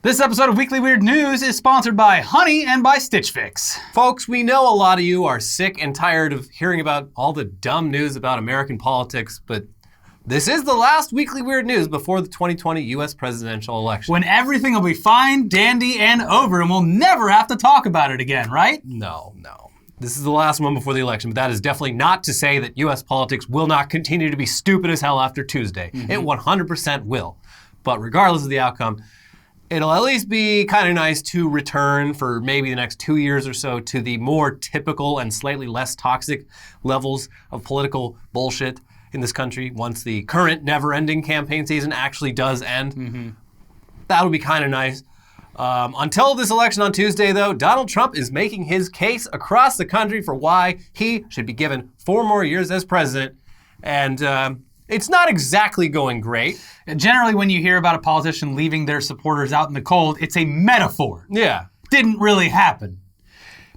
This episode of Weekly Weird News is sponsored by Honey and by Stitch Fix. Folks, we know a lot of you are sick and tired of hearing about all the dumb news about American politics, but this is the last Weekly Weird News before the 2020 U.S. presidential election. When everything will be fine, dandy, and over, and we'll never have to talk about it again, right? No. This is the last one before the election, but that is definitely not to say that U.S. politics will not continue to be stupid as hell after Tuesday. It 100% will. But regardless of the outcome, it'll at least be kind of nice to return for maybe the next 2 years or so to the more typical and slightly less toxic levels of political bullshit in this country once the current never-ending campaign season actually does end. That'll be kind of nice. Until this election on Tuesday, though, Donald Trump is making his case across the country for why he should be given 4 more years as president. And it's not exactly going great. Generally, when you hear about a politician leaving their supporters out in the cold, it's a metaphor. Yeah. Didn't really happen.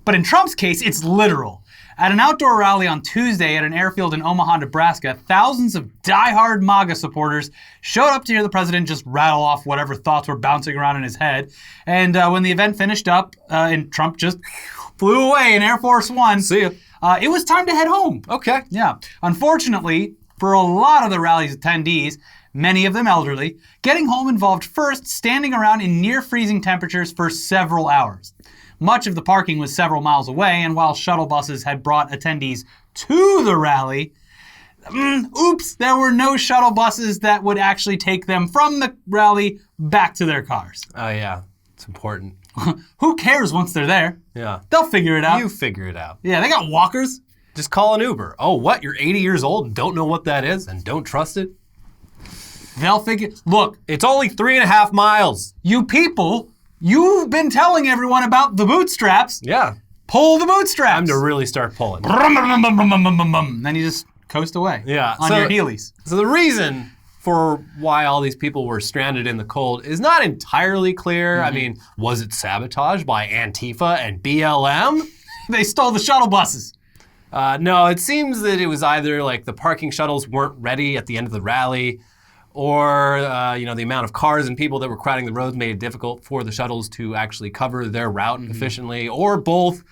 But in Trump's case, it's literal. At an outdoor rally on Tuesday at an airfield in Omaha, Nebraska, thousands of diehard MAGA supporters showed up to hear the president just rattle off whatever thoughts were bouncing around in his head. And when the event finished up and Trump just flew away in Air Force One, See ya. It was time to head home. Okay. Yeah. Unfortunately, for a lot of the rally's attendees, many of them elderly, getting home involved first standing around in near freezing temperatures for several hours. Much of the parking was several miles away, and while shuttle buses had brought attendees to the rally, there were no shuttle buses that would actually take them from the rally back to their cars. Oh, yeah. It's important. Who cares once they're there? Yeah. They'll figure it out. You figure it out. Yeah, they got walkers. Just call an Uber. Oh, what? You're 80 years old and don't know what that is and don't trust it? They'll figure... Look, It's only 3.5 miles. you people, you've been telling everyone about the bootstraps. Yeah. Pull the bootstraps. Time to really start pulling. Then you just coast away. Yeah. On your heelys. So the reason for why all these people were stranded in the cold is not entirely clear. I mean, was it sabotage by Antifa and BLM? They stole the shuttle buses. No, it seems that it was either like the parking shuttles weren't ready at the end of the rally, or the amount of cars and people that were crowding the roads made it difficult for the shuttles to actually cover their route efficiently, or both.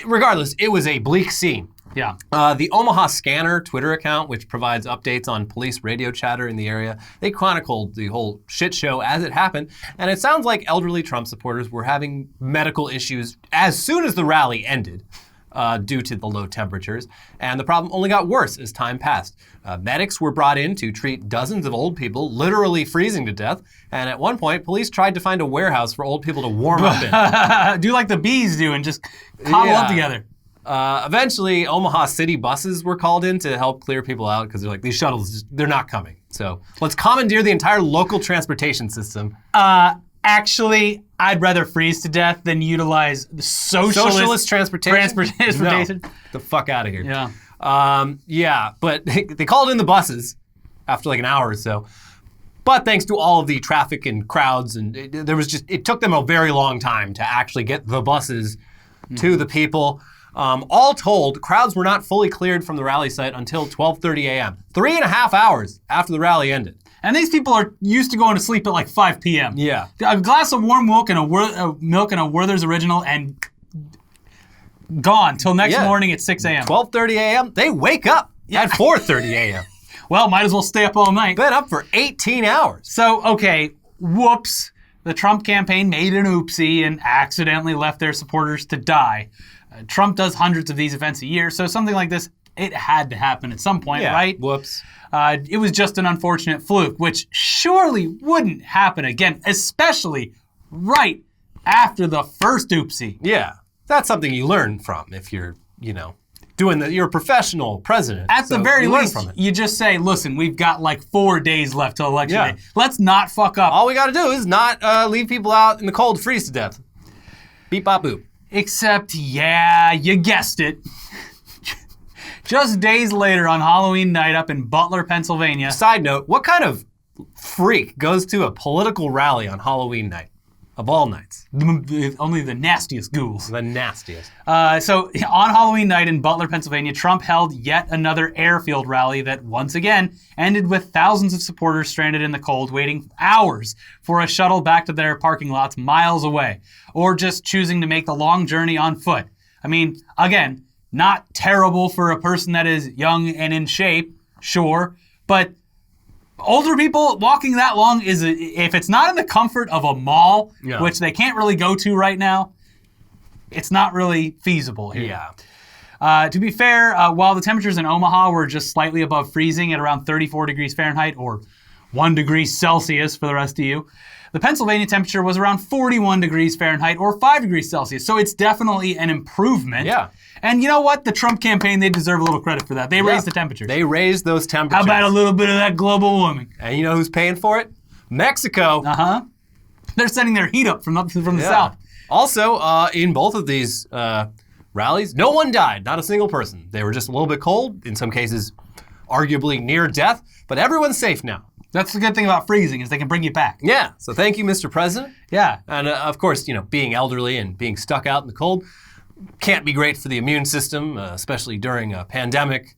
Regardless, it was a bleak scene. Yeah. The Omaha Scanner Twitter account, which provides updates on police radio chatter in the area, they chronicled the whole shit show as it happened, and it sounds like elderly Trump supporters were having medical issues as soon as the rally ended. Due to the low temperatures, and the problem only got worse as time passed. Medics were brought in to treat dozens of old people literally freezing to death, and at one point, police tried to find a warehouse for old people to warm up in. Do like the bees do and just cobble up together. Eventually, Omaha city buses were called in to help clear people out because they're like, these shuttles, they're not coming. So let's commandeer the entire local transportation system. Actually, I'd rather freeze to death than utilize the socialist transportation. No, get the fuck out of here. Yeah. But they called in the buses after like an hour or so. But thanks to all of the traffic and crowds, and it took them a very long time to actually get the buses to the people. All told, crowds were not fully cleared from the rally site until 12:30 a.m. 3.5 hours after the rally ended. And these people are used to going to sleep at like 5 p.m. Yeah. A glass of warm milk and a Werther's Original and gone till next morning at 6 a.m. 12:30 a.m., they wake up at 4:30 a.m. Well, might as well stay up all night. Been up for 18 hours. So, okay, whoops. The Trump campaign made an oopsie and accidentally left their supporters to die. Trump does hundreds of these events a year, so something like this, it had to happen at some point, right? Whoops. It was just an unfortunate fluke, which surely wouldn't happen again, especially right after the first oopsie. Yeah, that's something you learn from if you're, you're a professional president. At the very least, you just say, listen, we've got like 4 days left till election day. Let's not fuck up. All we got to do is not leave people out in the cold to freeze to death. Beep, bop, boop. Except, yeah, you guessed it. Just days later on Halloween night up in Butler, Pennsylvania. Side note, what kind of freak goes to a political rally on Halloween night? of all nights. Only the nastiest ghouls. The nastiest. So on Halloween night in Butler, Pennsylvania, Trump held yet another airfield rally that once again ended with thousands of supporters stranded in the cold, waiting hours for a shuttle back to their parking lots miles away, or just choosing to make the long journey on foot. I mean, again, not terrible for a person that is young and in shape, sure, but older people walking that long if it's not in the comfort of a mall, which they can't really go to right now, it's not really feasible here. Yeah. To be fair, while the temperatures in Omaha were just slightly above freezing at around 34 degrees Fahrenheit or 1 degree Celsius for the rest of you, the Pennsylvania temperature was around 41 degrees Fahrenheit or 5 degrees Celsius. So it's definitely an improvement. Yeah. And you know what? The Trump campaign, they deserve a little credit for that. They raised the temperatures. They raised those temperatures. How about a little bit of that global warming? And you know who's paying for it? Mexico. Uh-huh. They're sending their heat up from the south. Also, in both of these rallies, no one died, not a single person. They were just a little bit cold, in some cases arguably near death, but everyone's safe now. That's the good thing about freezing, is they can bring you back. Yeah, so thank you, Mr. President. Yeah. And of course, you know, being elderly and being stuck out in the cold can't be great for the immune system, especially during a pandemic.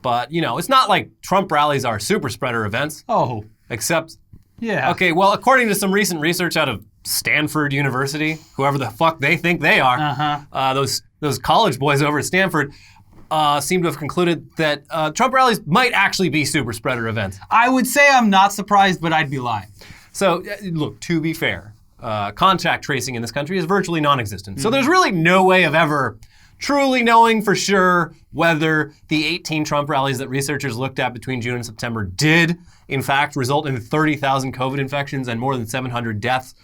But, you know, it's not like Trump rallies are super spreader events. Oh. Except, yeah. Okay, well, according to some recent research out of Stanford University, whoever the fuck they think they are, those college boys over at Stanford seem to have concluded that Trump rallies might actually be super spreader events. I would say I'm not surprised, but I'd be lying. So, look, to be fair, contact tracing in this country is virtually non-existent. So there's really no way of ever truly knowing for sure whether the 18 Trump rallies that researchers looked at between June and September did, in fact, result in 30,000 COVID infections and more than 700 deaths.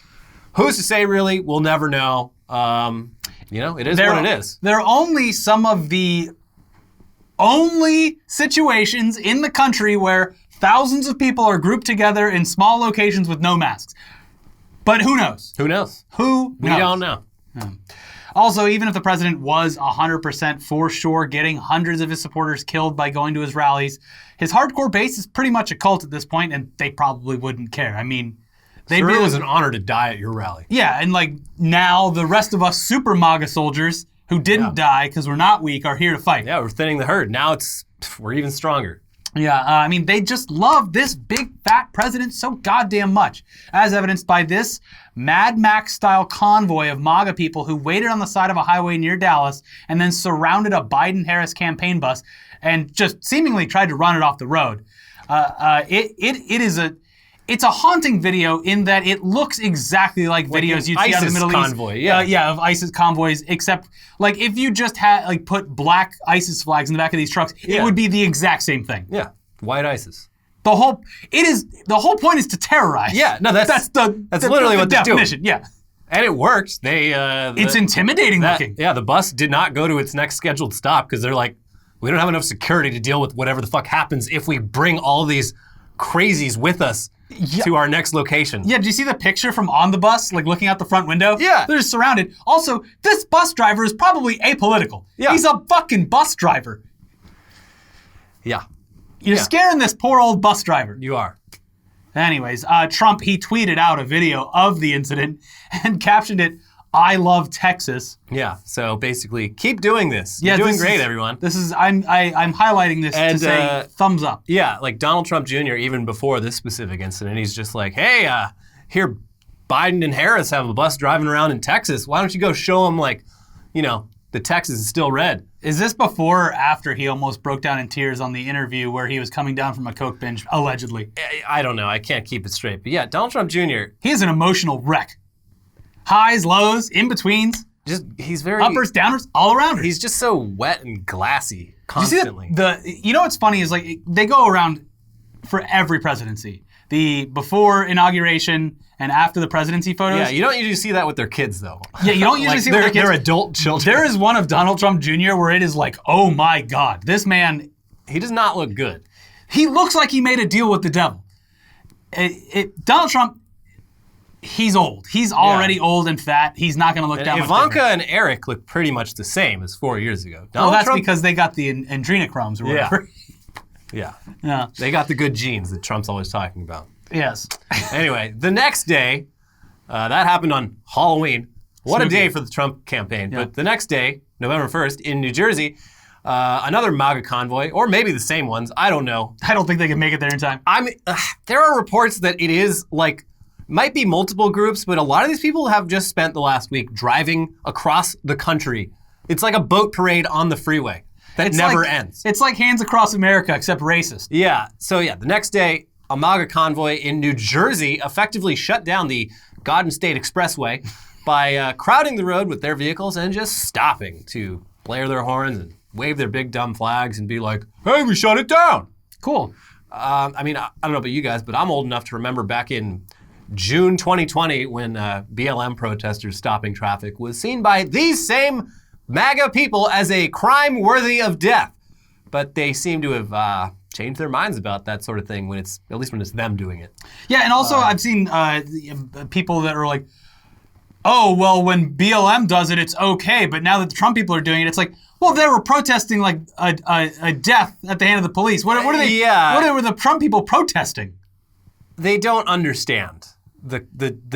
Who's to say, really? We'll never know. You know, it is what it is. They're only some of the only situations in the country where thousands of people are grouped together in small locations with no masks. But who knows? Who knows? We don't know. Also, even if the president was 100% for sure getting hundreds of his supporters killed by going to his rallies, his hardcore base is pretty much a cult at this point, and they probably wouldn't care. I mean, it was an honor to die at your rally. Yeah, and like now the rest of us super MAGA soldiers who didn't die because we're not weak are here to fight. Yeah, we're thinning the herd. Now we're even stronger. Yeah, I mean, they just love this big, fat president so goddamn much, as evidenced by this Mad Max-style convoy of MAGA people who waited on the side of a highway near Dallas and then surrounded a Biden-Harris campaign bus and just seemingly tried to run it off the road. It's a haunting video in that it looks exactly like videos you'd see out of the Middle convoy, East. Of ISIS convoys, except like if you just had put black ISIS flags in the back of these trucks, it would be the exact same thing. Yeah, white ISIS. The whole point is to terrorize. Yeah, no, that's literally what they're definition. Doing. Yeah. And it worked. It's intimidating looking. Yeah, the bus did not go to its next scheduled stop because they're like, we don't have enough security to deal with whatever the fuck happens if we bring all these crazies with us to our next location. Yeah, did you see the picture from on the bus, like looking out the front window? Yeah. They're just surrounded. Also, this bus driver is probably apolitical. Yeah. He's a fucking bus driver. Yeah. You're scaring this poor old bus driver. You are. Anyways, Trump, he tweeted out a video of the incident and captioned it, "I love Texas." Yeah, so basically, keep doing this. You're doing great, everyone. I'm highlighting this to say thumbs up. Yeah, like Donald Trump Jr., even before this specific incident, he's just like, hey, here Biden and Harris have a bus driving around in Texas. Why don't you go show them, the Texas is still red. Is this before or after he almost broke down in tears on the interview where he was coming down from a coke binge, allegedly? I don't know. I can't keep it straight. But yeah, Donald Trump Jr. He is an emotional wreck. Highs, lows, in-betweens. He's very... uppers, downers, all around her. He's just so wet and glassy constantly. You know what's funny is they go around for every presidency. The before inauguration and after the presidency photos. Yeah, you don't usually see that with their kids, though. Yeah, you don't usually see with their kids. They're adult children. There is one of Donald Trump Jr. where it is like, oh my God, this man... He does not look good. He looks like he made a deal with the devil. Donald Trump, he's old. He's already old and fat. He's not going to look that much Ivanka different. and Eric look pretty much the same as 4 years ago. That's because they got the adrenochromes or whatever. Yeah. Yeah. They got the good genes that Trump's always talking about. Yes. Anyway, the next day, That happened on Halloween. What a Spooky. day for the Trump campaign. Yeah. But the next day, November 1st, in New Jersey, another MAGA convoy, or maybe the same ones, I don't know. I don't think they can make it there in time. There are reports that it is like, might be multiple groups, but a lot of these people have just spent the last week driving across the country. It's like a boat parade on the freeway that never ends. It's like Hands Across America, except racist. Yeah, so yeah, the next day, a MAGA convoy in New Jersey effectively shut down the Garden State Expressway by crowding the road with their vehicles and just stopping to blare their horns and wave their big dumb flags and be like, hey, we shut it down. Cool. I mean, I don't know about you guys, but I'm old enough to remember back in June 2020 when BLM protesters stopping traffic was seen by these same MAGA people as a crime worthy of death. But they seem to have changed their minds about that sort of thing when it's, at least when it's them doing it. Yeah, and also I've seen people that are like, oh, well, when BLM does it, it's okay. But now that the Trump people are doing it, it's like, well, they were protesting like a death at the hand of the police. What are they? Yeah. What are the Trump people protesting? They don't understand the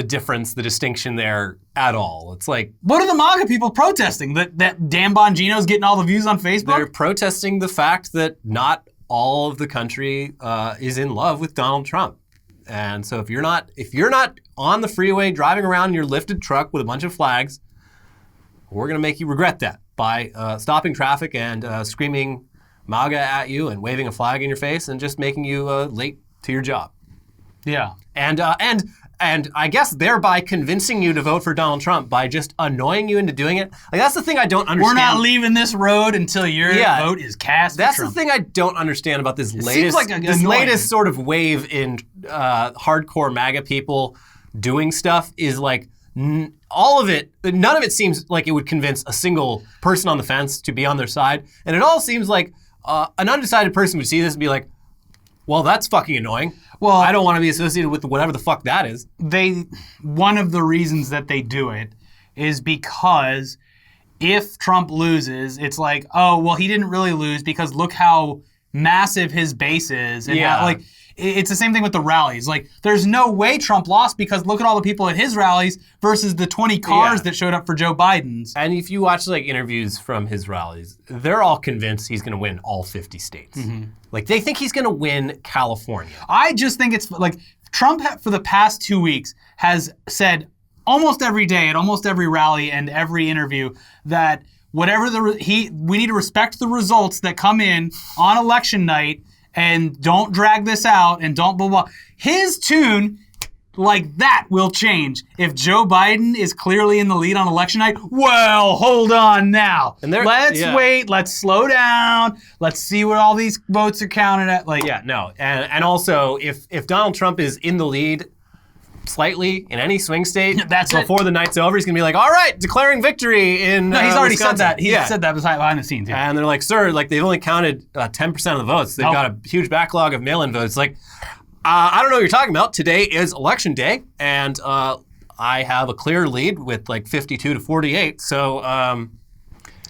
difference, the distinction there at all. It's like, What are the MAGA people protesting? That Dan Bongino's getting all the views on Facebook? they're protesting the fact that not all of the country is in love with Donald Trump. And so if you're not on the freeway driving around in your lifted truck with a bunch of flags, we're going to make you regret that by stopping traffic and screaming MAGA at you and waving a flag in your face and just making you late to your job. Yeah. And I guess thereby convincing you to vote for Donald Trump by just annoying you into doing it. Like, that's the thing I don't understand. We're not leaving this road until your vote is cast for That's Trump. the thing I don't understand about this seems latest, like this annoying. latest sort of wave in hardcore MAGA people doing stuff is like all of it, none of it seems like it would convince a single person on the fence to be on their side. And it all seems like an undecided person would see this and be like, well, that's fucking annoying. Well, I don't want to be associated with whatever the fuck that is. One of the reasons that they do it is because if Trump loses, it's like, oh, well, he didn't really lose because look how massive his base is. And Yeah. how, like, it's the same thing with the rallies. Like, there's no way Trump lost because look at all the people at his rallies versus the 20 cars Yeah. that showed up for Joe Biden's. And if you watch like interviews from his rallies, they're all convinced he's going to win all 50 states. Like they think he's going to win California. I just think it's like Trump for the past 2 weeks has said almost every day at almost every rally and every interview that whatever we need to respect the results that come in on election night and don't drag this out and don't blah, blah. His tune like that will change. If Joe Biden is clearly in the lead on election night, well, hold on now. And let's wait, let's slow down, let's see what all these votes are counted at. Like, Yeah, no. And also, if Donald Trump is in the lead slightly in any swing state That's it. before the night's over, he's going to be like, all right, declaring victory in no, he's already Wisconsin. said that. He Yeah. said that behind the scenes. Yeah. And they're like, sir, like they've only counted 10% of the votes. They've Nope. got a huge backlog of mail-in votes. Like, I don't know what you're talking about. Today is election day, and I have a clear lead with like 52 to 48. So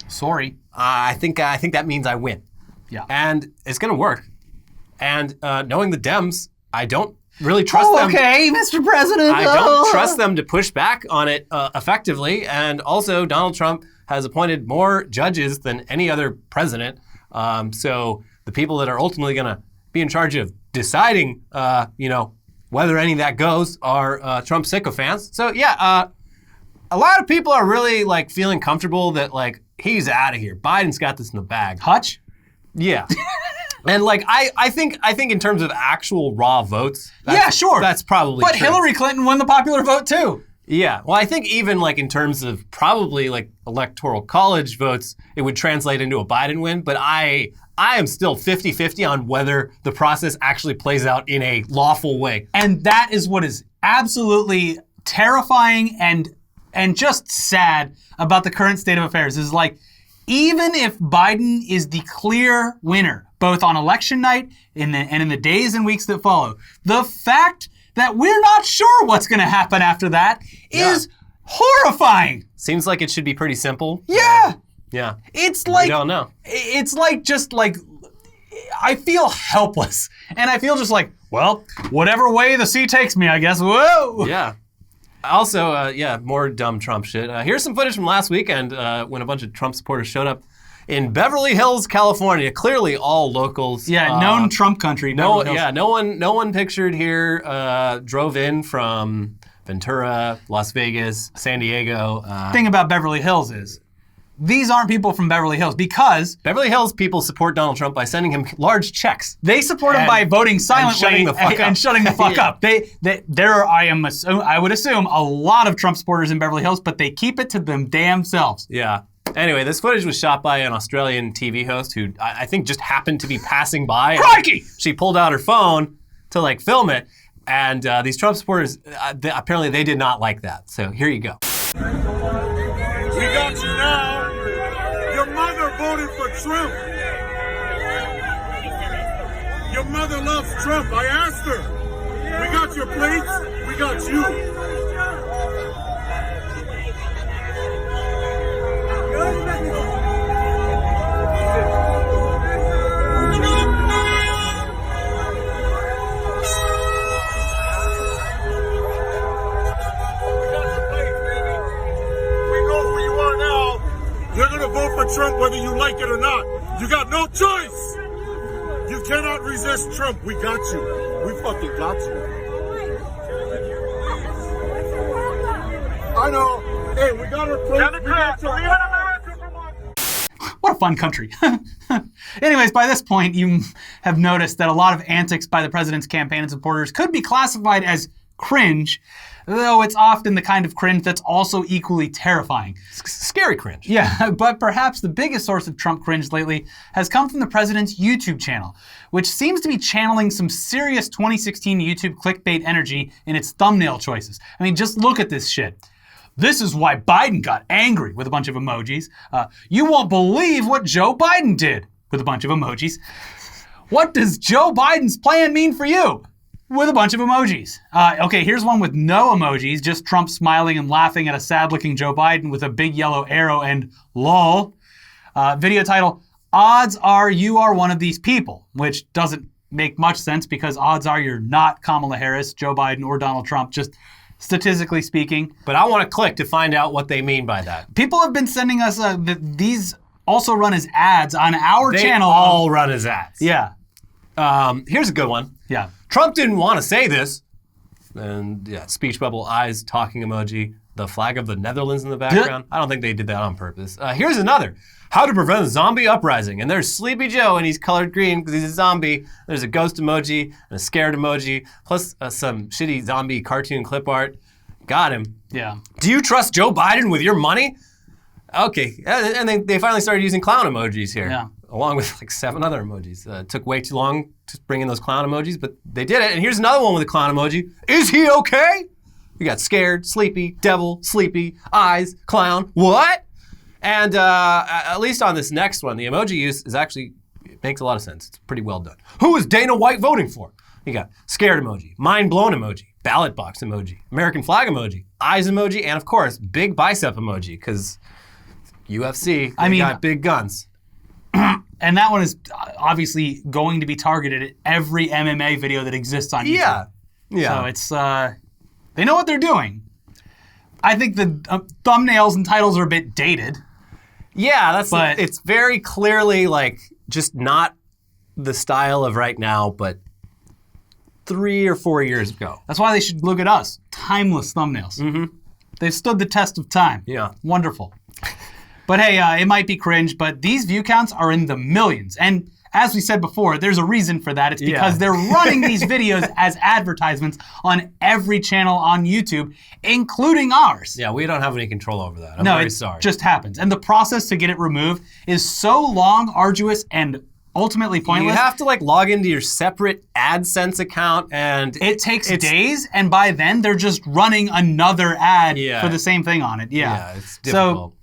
Sorry. I think that means I win. Yeah. And it's going to work. And knowing the Dems, I don't really trust them. Okay, Mr. President. I don't trust them to push back on it effectively. And also, Donald Trump has appointed more judges than any other president. So the people that are ultimately going to be in charge of deciding, whether any of that goes are Trump sycophants. So yeah, a lot of people are really like feeling comfortable that like he's out of here. Biden's got this in the bag. Hutch? Yeah. And like I think in terms of actual raw votes, Yeah, sure. that's probably But true. Hillary Clinton won the popular vote too. Yeah. Well, I think even like in terms of probably like electoral college votes, it would translate into a Biden win. But I am still 50-50 on whether the process actually plays out in a lawful way. And that is what is absolutely terrifying and just sad about the current state of affairs is like, even if Biden is the clear winner, both on election night and in the days and weeks that follow, the fact that we're not sure what's going to happen after that is horrifying. Seems like it should be pretty simple. Yeah. Yeah. It's like, We don't know. it's like just like, I feel helpless. And I feel just like, well, whatever way the sea takes me, I guess. Whoa. Yeah. Also, more dumb Trump shit. Here's some footage from last weekend when a bunch of Trump supporters showed up in Beverly Hills, California. Clearly all locals. Yeah, known Trump country. No one pictured here drove in from Ventura, Las Vegas, San Diego. Thing about Beverly Hills is, these aren't people from Beverly Hills because Beverly Hills people support Donald Trump by sending him large checks. They support him by voting silently and shutting the fuck up. There are, I would assume, a lot of Trump supporters in Beverly Hills, but they keep it to them damn selves. Yeah. Anyway, this footage was shot by an Australian TV host who I think just happened to be passing by. Crikey! She pulled out her phone to film it, and these Trump supporters apparently they did not like that. So here you go. We got you now. Your mother voted for Trump. Your mother loves Trump. I asked her. We got your plates. We got you. You're going to vote for Trump whether you like it or not. You got no choice. You cannot resist Trump. We got you. We fucking got you. I know. Hey, we got our place. What a fun country. Anyways, by this point, you have noticed that a lot of antics by the president's campaign and supporters could be classified as cringe, though it's often the kind of cringe that's also equally terrifying. Scary cringe. Yeah, but perhaps the biggest source of Trump cringe lately has come from the president's YouTube channel, which seems to be channeling some serious 2016 YouTube clickbait energy in its thumbnail choices. I mean, just look at this shit. This is why Biden got angry, with a bunch of emojis. You won't believe what Joe Biden did, with a bunch of emojis. What does Joe Biden's plan mean for you? With a bunch of emojis. Okay, here's one with no emojis, just Trump smiling and laughing at a sad-looking Joe Biden with a big yellow arrow and lol. Video title, odds are you are one of these people, which doesn't make much sense because odds are you're not Kamala Harris, Joe Biden, or Donald Trump, just statistically speaking. But I want to click to find out what they mean by that. People have been sending us, these also run as ads on our channel. They all run as ads. Yeah. Here's a good one. Yeah. Trump didn't want to say this. And yeah, speech bubble, eyes, talking emoji, the flag of the Netherlands in the background. I don't think they did that on purpose. Here's another. How to prevent a zombie uprising. And there's Sleepy Joe, and he's colored green because he's a zombie. There's a ghost emoji and a scared emoji, plus some shitty zombie cartoon clip art. Got him. Yeah. Do you trust Joe Biden with your money? Okay. And they finally started using clown emojis here. Yeah. Along with 7 other emojis. It took way too long to bring in those clown emojis, but they did it. And here's another one with a clown emoji. Is he okay? We got scared, sleepy, devil, sleepy, eyes, clown, what? And at least on this next one, the emoji use is actually, it makes a lot of sense. It's pretty well done. Who is Dana White voting for? You got scared emoji, mind blown emoji, ballot box emoji, American flag emoji, eyes emoji, and of course, big bicep emoji, because UFC, they got big guns. And that one is obviously going to be targeted at every MMA video that exists on YouTube. Yeah. So it's, they know what they're doing. I think the thumbnails and titles are a bit dated. Yeah, it's very clearly just not the style of right now, but 3 or 4 years ago. That's why they should look at us. Timeless thumbnails. Mm-hmm. They've stood the test of time. Yeah. Wonderful. But hey, it might be cringe, but these view counts are in the millions. And as we said before, there's a reason for that. It's because they're running these videos as advertisements on every channel on YouTube, including ours. Yeah, we don't have any control over that. I'm very sorry. It just happens. And the process to get it removed is so long, arduous, and ultimately pointless. You have to log into your separate AdSense account, and it takes days, and by then they're just running another ad for the same thing on it. Yeah, it's difficult.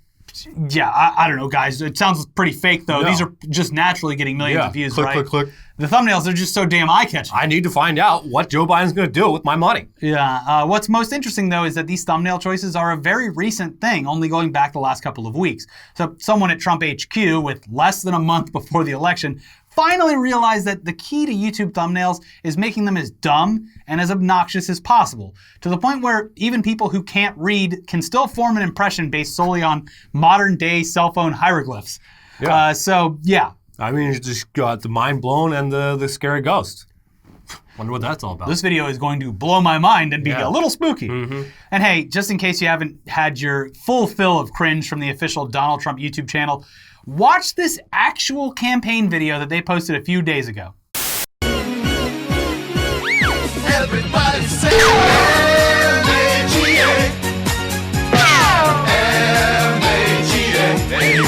Yeah, I don't know, guys. It sounds pretty fake, though. No. These are just naturally getting millions of views, right? Click. The thumbnails are just so damn eye-catching. I need to find out what Joe Biden's going to do with my money. Yeah. What's most interesting, though, is that these thumbnail choices are a very recent thing, only going back the last couple of weeks. So someone at Trump HQ, with less than a month before the election, finally realized that the key to YouTube thumbnails is making them as dumb and as obnoxious as possible, to the point where even people who can't read can still form an impression based solely on modern-day cell phone hieroglyphs. Yeah. Yeah. I mean, you just got the mind blown and the scary ghost. Wonder what that's all about. This video is going to blow my mind and be Yeah. a little spooky. And hey, just in case you haven't had your full fill of cringe from the official Donald Trump YouTube channel, watch this actual campaign video that they posted a few days ago. Everybody say M-A-G-A. M-A-G-A.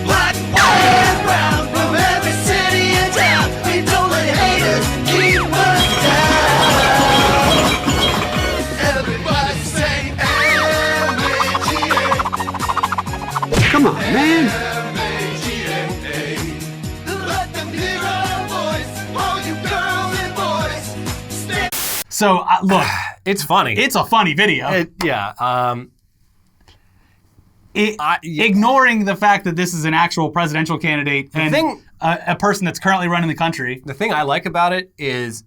Black, white, and brown from every city and town. We don't let haters keep us down. Everybody say M-A-G-A. Come on, man. M-A-G-A. Let them hear our voice, all you girls and boys. Stand So look, It's funny. it's a funny video. Ignoring the fact that this is an actual presidential candidate and thing- a person that's currently running the country. The thing I like about it is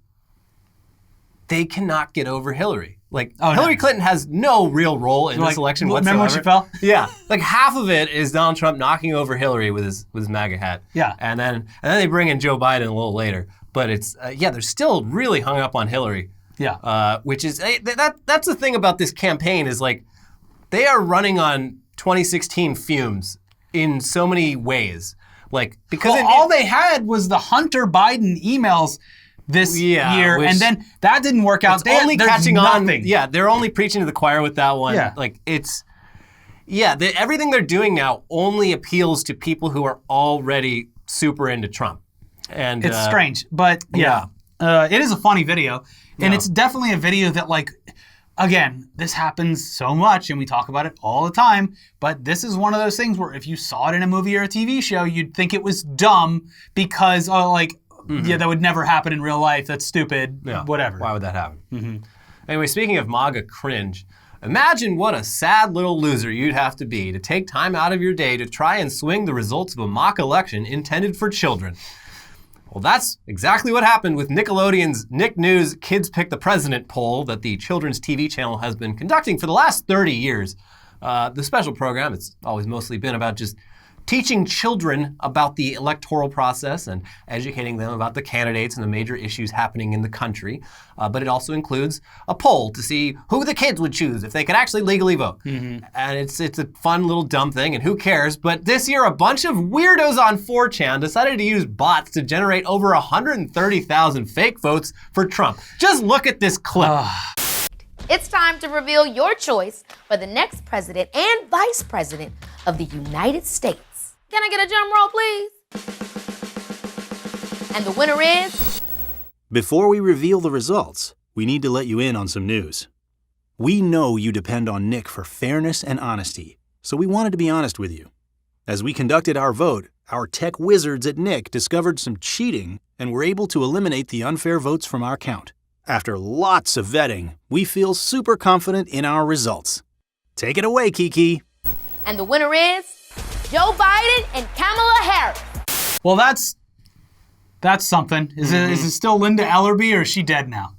they cannot get over Hillary. Like, Hillary Clinton has no real role in this election whatsoever. Remember when she fell? Yeah, like half of it is Donald Trump knocking over Hillary with his MAGA hat. Yeah. and then they bring in Joe Biden a little later. But it's they're still really hung up on Hillary. Yeah. Which is that's the thing about this campaign is like they are running on 2016 fumes in so many ways. Like because Well, all they had was the Hunter Biden emails this year, which- and then that didn't work out. It's only There's catching nothing. on. Yeah, they're only preaching to the choir with that one. Yeah. Like it's, everything they're doing now only appeals to people who are already super into Trump. And It's strange, but yeah. It is a funny video, and it's definitely a video that, like, again, this happens so much, and we talk about it all the time, but this is one of those things where if you saw it in a movie or a TV show, you'd think it was dumb because, that would never happen in real life, that's stupid, whatever. Why would that happen? Anyway, speaking of MAGA cringe, imagine what a sad little loser you'd have to be to take time out of your day to try and swing the results of a mock election intended for children. Well, that's exactly what happened with Nickelodeon's Nick News Kids Pick the President poll that the children's TV channel has been conducting for the last 30 years. The special program, it's always mostly been about just teaching children about the electoral process and educating them about the candidates and the major issues happening in the country. But it also includes a poll to see who the kids would choose if they could actually legally vote. And it's a fun little dumb thing, and who cares? But this year, a bunch of weirdos on 4chan decided to use bots to generate over 130,000 fake votes for Trump. Just look at this clip. It's time to reveal your choice for the next president and vice president of the United States. Can I get a drum roll, please? And the winner is... Before we reveal the results, we need to let you in on some news. We know you depend on Nick for fairness and honesty, so we wanted to be honest with you. As we conducted our vote, our tech wizards at Nick discovered some cheating and were able to eliminate the unfair votes from our count. After lots of vetting, we feel super confident in our results. Take it away, Kiki. And the winner is... Joe Biden and Kamala Harris. Well, that's something. Is it still Linda Ellerby, or is she dead now?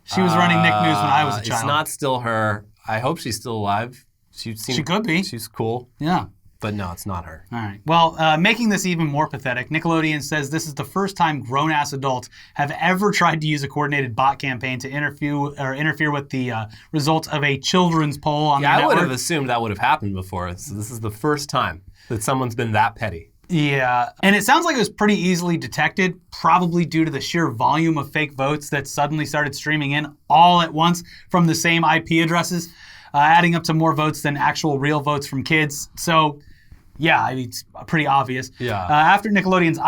She was running Nick News when I was a child. It's not still her. I hope she's still alive. She could be. She's cool. Yeah. But no, it's not her. All right. Well, making this even more pathetic, Nickelodeon says this is the first time grown-ass adults have ever tried to use a coordinated bot campaign to interfere with the results of a children's poll on their I network. would have assumed that would have happened before. So this is the first time that someone's been that petty. Yeah, and it sounds like it was pretty easily detected, probably due to the sheer volume of fake votes that suddenly started streaming in all at once from the same IP addresses, adding up to more votes than actual real votes from kids. So, yeah, I mean, it's pretty obvious. Yeah. After Nickelodeon's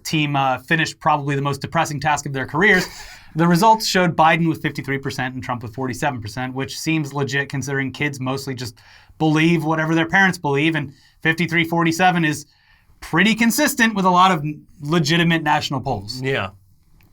team finished probably the most depressing task of their careers, the results showed Biden with 53% and Trump with 47%, which seems legit considering kids mostly just believe whatever their parents believe, and 53-47 is pretty consistent with a lot of legitimate national polls. Yeah.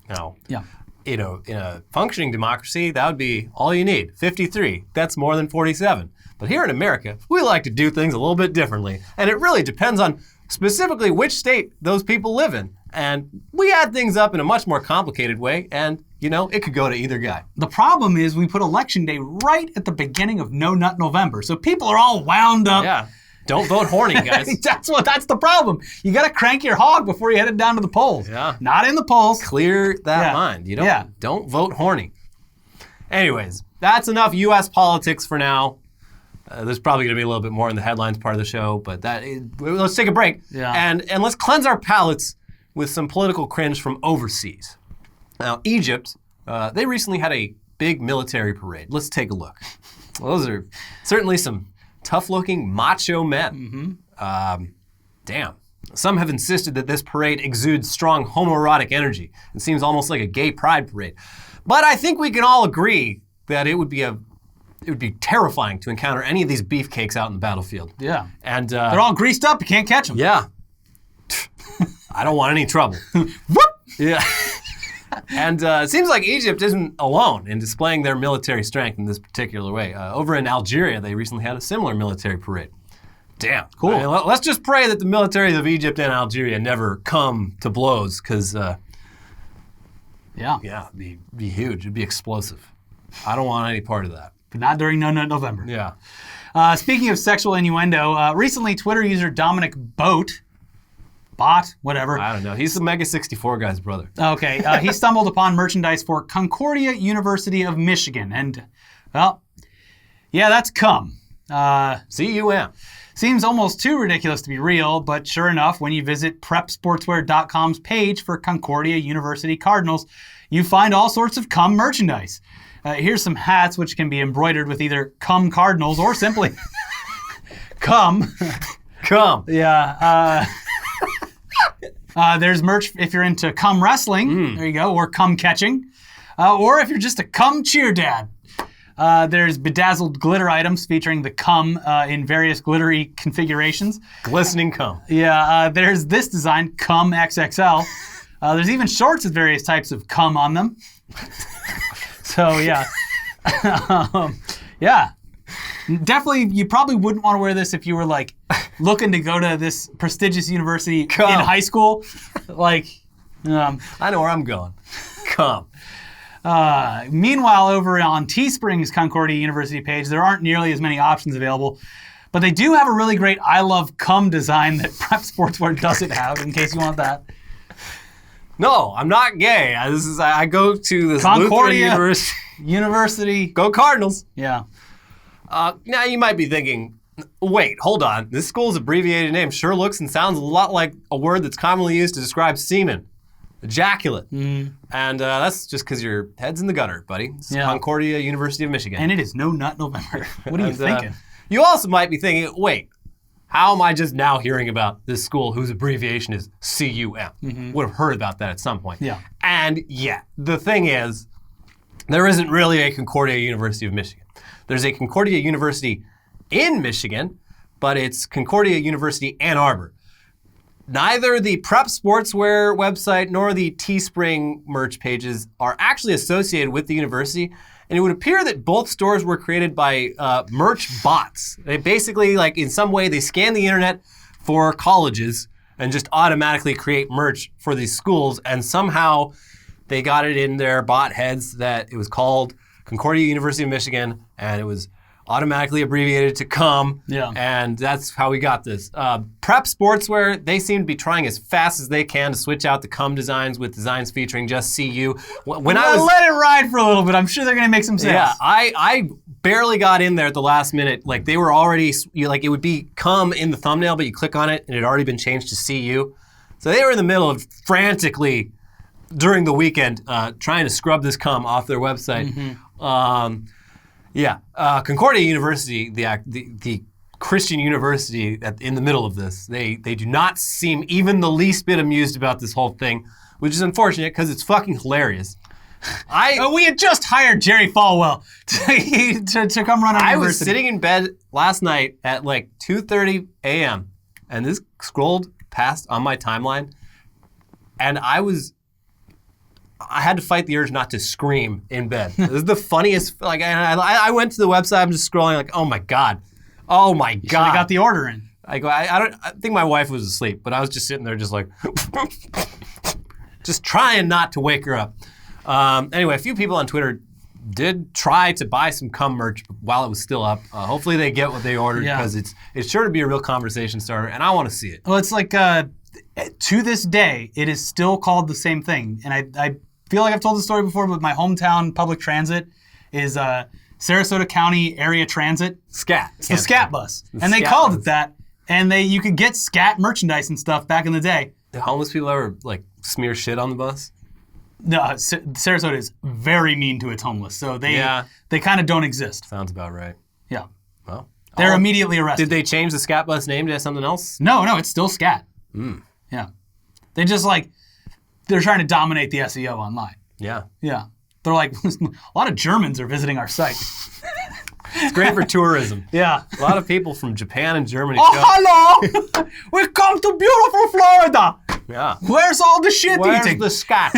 No. Yeah. In a functioning democracy, that would be all you need. 53. That's more than 47. But here in America, we like to do things a little bit differently. And it really depends on specifically which state those people live in. And we add things up in a much more complicated way, and, it could go to either guy. The problem is we put Election Day right at the beginning of No Nut November, so people are all wound up. Yeah. Don't vote horny, guys. That's the problem. You got to crank your hog before you head down to the polls. Yeah. Not in the polls. Clear that mind. Don't vote horny. Anyways, that's enough U.S. politics for now. There's probably going to be a little bit more in the headlines part of the show, but let's take a break. Yeah. And let's cleanse our palates with some political cringe from overseas. Now, Egypt, they recently had a big military parade. Let's take a look. Well, those are certainly some tough-looking macho men. Damn. Some have insisted that this parade exudes strong homoerotic energy. It seems almost like a gay pride parade. But I think we can all agree that it would be terrifying to encounter any of these beefcakes out in the battlefield. Yeah. And they're all greased up. You can't catch them. Yeah. I don't want any trouble. Whoop! Yeah. And it seems like Egypt isn't alone in displaying their military strength in this particular way. Over in Algeria, they recently had a similar military parade. Damn. Cool. I mean, let's just pray that the militaries of Egypt and Algeria never come to blows, because, Yeah. it'd be huge. It'd be explosive. I don't want any part of that. But not during No Nut November. Yeah. Speaking of sexual innuendo, recently Twitter user Dominic whatever. I don't know. He's the Mega 64 guy's brother. Okay, he stumbled upon merchandise for Concordia University of Michigan, and, well, yeah, that's cum. CUM. Seems almost too ridiculous to be real, but sure enough, when you visit prepsportswear.com's page for Concordia University Cardinals, you find all sorts of cum merchandise. Here's some hats which can be embroidered with either cum Cardinals or simply cum. Cum. Yeah. There's merch if you're into cum wrestling, there you go, or cum catching, or if you're just a cum cheer dad. There's bedazzled glitter items featuring the cum in various glittery configurations. Glistening cum. Yeah, there's this design, cum XXL. There's even shorts with various types of cum on them. So, yeah. Yeah. Definitely, you probably wouldn't want to wear this if you were, like, looking to go to this prestigious university in high school. Like, I know where I'm going. Cum. Meanwhile, over on Teespring's Concordia University page, there aren't nearly as many options available, but they do have a really great I Love Cum design that Prep Sportswear doesn't have, in case you want that. No, I'm not gay. I go to this Concordia Lutheran University. Go Cardinals. Yeah. Now you might be thinking, wait, hold on. This school's abbreviated name sure looks and sounds a lot like a word that's commonly used to describe semen. Ejaculate. And that's just because your head's in the gutter, buddy. It's Concordia University of Michigan. And it is No Nut November. What are you thinking? You also might be thinking, wait, how am I just now hearing about this school whose abbreviation is CUM? Would have heard about that at some point. Yeah. And the thing is, there isn't really a Concordia University of Michigan. There's a Concordia University in Michigan, but it's Concordia University Ann Arbor. Neither the Prep Sportswear website nor the Teespring merch pages are actually associated with the university, and it would appear that both stores were created by merch bots. They basically, like, in some way, they scan the internet for colleges and just automatically create merch for these schools, and somehow they got it in their bot heads that it was called Concordia University of Michigan, and it was automatically abbreviated to cum, and that's how we got this. Prep Sportswear, they seem to be trying as fast as they can to switch out the cum designs with designs featuring just CU. When I was let it ride for a little bit. I'm sure they're going to make some sales. Yeah, I barely got in there at the last minute. Like, they were already, like, it would be cum in the thumbnail, but you click on it, and it had already been changed to CU. So they were in the middle of frantically, during the weekend, trying to scrub this cum off their website. Concordia University, the Christian university in the middle of this, they do not seem even the least bit amused about this whole thing, which is unfortunate because it's fucking hilarious. We had just hired Jerry Falwell to come run our university. I was sitting in bed last night at like 2:30 a.m. and this scrolled past on my timeline, and I had to fight the urge not to scream in bed. This is the funniest. Like, I went to the website. I'm just scrolling. Like, oh my god. I got the order in. I think my wife was asleep, but I was just sitting there, just like. just trying not to wake her up. Anyway, a few people on Twitter did try to buy some cum merch while it was still up. Hopefully they get what they ordered because it's sure to be a real conversation starter, and I want to see it. Well, it's like, to this day, it is still called the same thing. And I feel like I've told the story before, but my hometown public transit is Sarasota County Area Transit. Scat. It's the Scat bus. And they called it that. And you could get Scat merchandise and stuff back in the day. Do homeless people ever, like, smear shit on the bus? No, Sarasota is very mean to its homeless, so they kind of don't exist. Sounds about right. Yeah. Well, They're immediately arrested. Did they change the Scat bus name to something else? No, it's still Scat. Yeah. They just they're trying to dominate the SEO online. Yeah. Yeah. They're like, a lot of Germans are visiting our site. It's great for tourism. Yeah. A lot of people from Japan and Germany hello! We come to beautiful Florida! Yeah. Where's all the shit Where's eating? the Scat?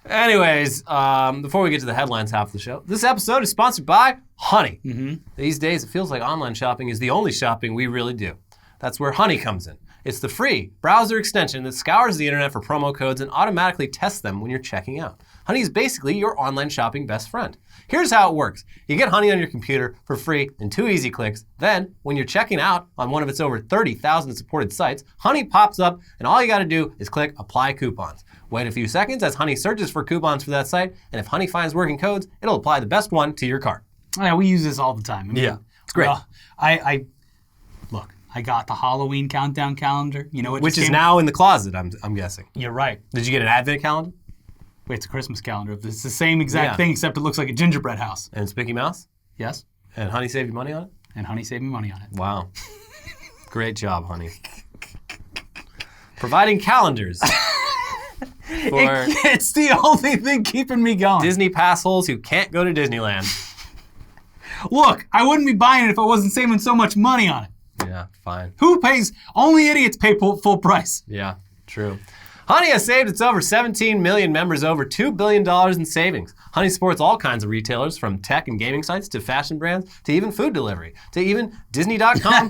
Anyways, before we get to the headlines half of the show, this episode is sponsored by Honey. These days, it feels like online shopping is the only shopping we really do. That's where Honey comes in. It's the free browser extension that scours the internet for promo codes and automatically tests them when you're checking out. Honey is basically your online shopping best friend. Here's how it works. You get Honey on your computer for free in 2 easy clicks. Then, when you're checking out on one of its over 30,000 supported sites, Honey pops up and all you gotta do is click Apply Coupons. Wait a few seconds as Honey searches for coupons for that site, and if Honey finds working codes, it'll apply the best one to your cart. Yeah, we use this all the time. I mean, It's great. Look, I got the Halloween countdown calendar. You know what? Which is now in the closet, I'm guessing. You're right. Did you get an Advent calendar? Wait, it's a Christmas calendar. It's the same exact thing, except it looks like a gingerbread house. And it's Mickey Mouse? Yes. And Honey saved you money on it? And Honey saved me money on it. Wow. Great job, Honey. Providing calendars for It's the only thing keeping me going. Disney pass holes who can't go to Disneyland. Look, I wouldn't be buying it if I wasn't saving so much money on it. Yeah, fine. Who pays? Only idiots pay full price. Yeah, true. Honey has saved its over 17 million members over $2 billion in savings. Honey supports all kinds of retailers, from tech and gaming sites to fashion brands to even food delivery to even Disney.com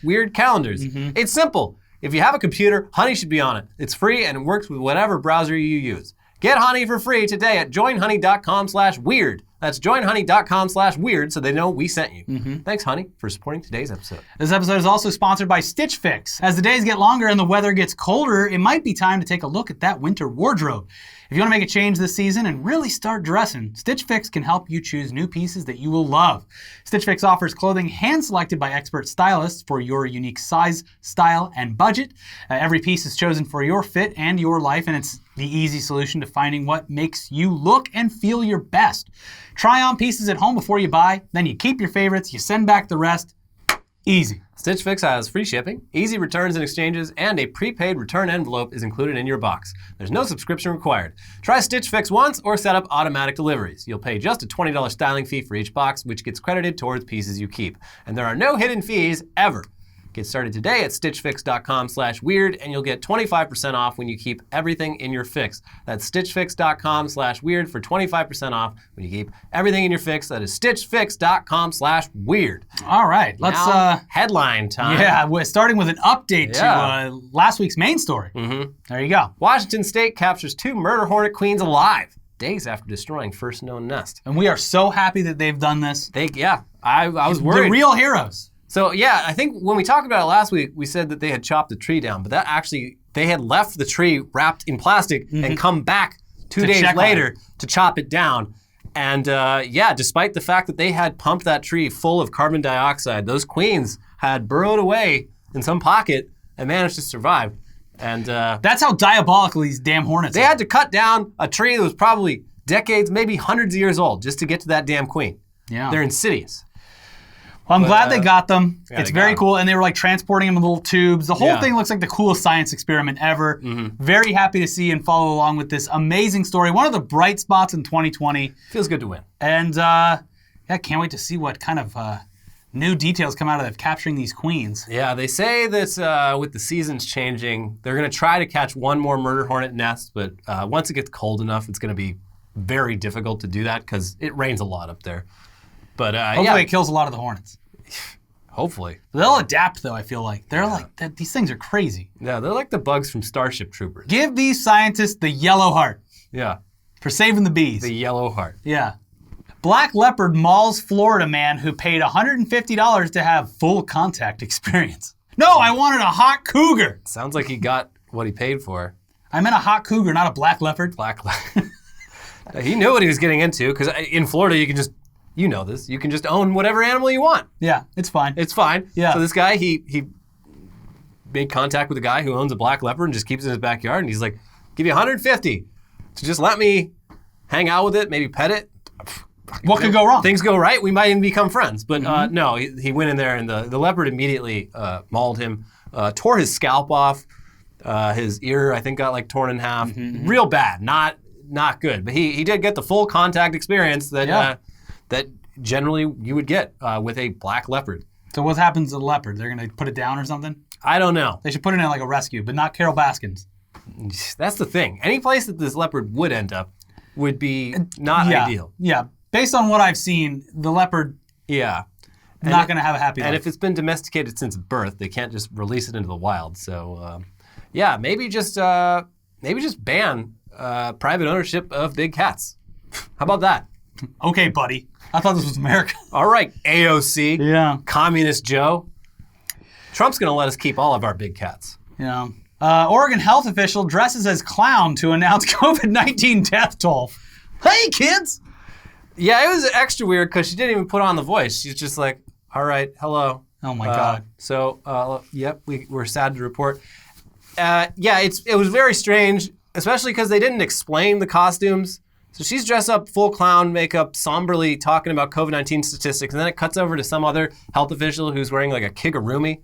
weird calendars. It's simple. If you have a computer, Honey should be on it. It's free and it works with whatever browser you use. Get Honey for free today at joinhoney.com/weird. That's joinhoney.com/weird so they know we sent you. Thanks, Honey, for supporting today's episode. This episode is also sponsored by Stitch Fix. As the days get longer and the weather gets colder, it might be time to take a look at that winter wardrobe. If you want to make a change this season and really start dressing, Stitch Fix can help you choose new pieces that you will love. Stitch Fix offers clothing hand-selected by expert stylists for your unique size, style, and budget. Every piece is chosen for your fit and your life, and it's the easy solution to finding what makes you look and feel your best. Try on pieces at home before you buy, then you keep your favorites, you send back the rest. Easy. Stitch Fix has free shipping, easy returns and exchanges, and a prepaid return envelope is included in your box. There's no subscription required. Try Stitch Fix once or set up automatic deliveries. You'll pay just a $20 styling fee for each box, which gets credited towards pieces you keep. And there are no hidden fees ever. Get started today at stitchfix.com/weird and you'll get 25% off when you keep everything in your fix. That's stitchfix.com/weird for 25% off when you keep everything in your fix. That is stitchfix.com/weird. All right, let's Now, headline time. Yeah, we're starting with an update to last week's main story. There you go. Washington State captures 2 murder hornet queens alive days after destroying first known nest. And we are so happy that they've done this. I was worried. The real heroes. So yeah, I think when we talked about it last week, we said that they had chopped the tree down, but that actually, they had left the tree wrapped in plastic and come back 2 days later to chop it down. And despite the fact that they had pumped that tree full of carbon dioxide, those queens had burrowed away in some pocket and managed to survive. And that's how diabolical these damn hornets they are. had to cut down a tree that was probably decades, maybe hundreds of years old just to get to that damn queen. Yeah. They're insidious. Well, I'm glad they got them. Yeah, it's very cool. And they were like transporting them in little tubes. The whole Yeah. thing looks like the coolest science experiment ever. Very happy to see and follow along with this amazing story. One of the bright spots in 2020. Feels good to win. And can't wait to see what kind of new details come out of capturing these queens. Yeah, they say that with the seasons changing, they're going to try to catch one more murder hornet nest, but once it gets cold enough, it's going to be very difficult to do that because it rains a lot up there. But Hopefully it kills a lot of the hornets. Hopefully. They'll adapt, though, I feel like. They're these things are crazy. Yeah, they're like the bugs from Starship Troopers. Give these scientists the yellow heart Yeah, for saving the bees. the yellow heart. Yeah. Black leopard mauls Florida man who paid $150 to have full contact experience. No, I wanted a hot cougar. Sounds like he got what he paid for. I meant a hot cougar, not a black leopard. Black leopard. He knew what he was getting into, because in Florida you can just, you know this, you can just own whatever animal you want. Yeah, it's fine. It's fine. Yeah. So this guy, he made contact with a guy who owns a black leopard and just keeps it in his backyard, and he's like, give you $150 to just let me hang out with it, maybe pet it. What could go wrong? Things go right, we might even become friends. But no, he went in there and the leopard immediately mauled him, tore his scalp off. His ear, I think, got like torn in half. Real bad, not good. But he did get the full contact experience that that generally you would get with a black leopard. So what happens to the leopard? They're going to put it down or something? I don't know. They should put it in like a rescue, but not Carol Baskins. That's the thing. Any place that this leopard would end up would be not ideal. Yeah. Based on what I've seen, the leopard Yeah. not going to have a happy life. And if it's been domesticated since birth, they can't just release it into the wild. So, yeah, maybe just ban private ownership of big cats. How about that? Okay, buddy. I thought this was America. All right, AOC. Yeah. Communist Joe. Trump's going to let us keep all of our big cats. Yeah. Oregon health official dresses as clown to announce COVID-19 death toll. Hey, kids! Yeah, it was extra weird because she didn't even put on the voice. She's just like, all right, hello. Oh, my God. So, yep, we're sad to report. Yeah, it was very strange, especially because they didn't explain the costumes. So she's dressed up full clown makeup, somberly talking about COVID-19 statistics, and then it cuts over to some other health official who's wearing like a kigurumi.